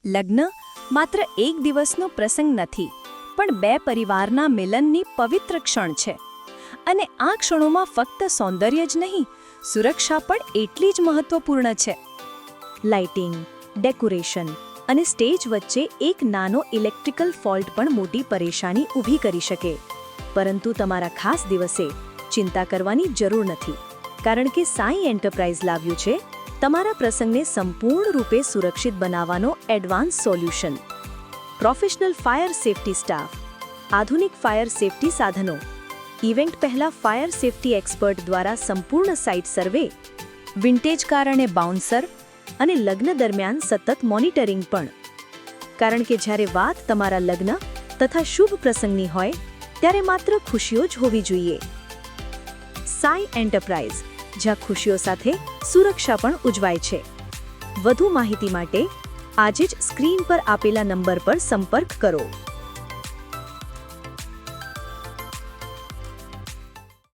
લગ્ન માત્ર એક દિવસનો પ્રસંગ નથી, પણ બે પરિવારના મિલનની પવિત્ર ક્ષણ છે. અને આ ક્ષણોમાં ફક્ત સૌંદર્ય જ નહીં, સુરક્ષા પણ એટલી જ મહત્વપૂર્ણ છે. લાઇટિંગ, ડેકોરેશન અને સ્ટેજ વચ્ચે એક નાનો ઇલેક્ટ્રિકલ ફોલ્ટ પણ મોટી પરેશાની ઊભી કરી શકે. પરંતુ તમારા ખાસ દિવસે ચિંતા કરવાની જરૂર નથી, કારણ કે સાઈ એન્ટરપ્રાઇઝ લાવ્યું છે તમારા પ્રસંગને સંપૂર્ણ રૂપે સુરક્ષિત બનાવવાનો advance solution. Professional fire safety staff, આધુનિક ફાયર સેફટી સાધનો, ઇવેન્ટ પહેલા ફાયર સેફટી એક્સપર્ટ દ્વારા સંપૂર્ણ સાઇટ સર્વે, વિન્ટેજ કાર અને બાઉન્સર, અને લગ્ન દરમિયાન સતત મોનિટરિંગ પણ. કારણ કે જ્યારે વાત તમારા લગ્ન તથા શુભ પ્રસંગની હોય, ત્યારે માત્ર ખુશીઓ જ હોવી જોઈએ. સાઈ એન્ટરપ્રાઇઝ, જ્યાં ખુશીઓ સાથે સુરક્ષા પણ ઉજવાય છે. વધુ માહિતી માટે આજે જ સ્ક્રીન પર આપેલા નંબર પર સંપર્ક કરો.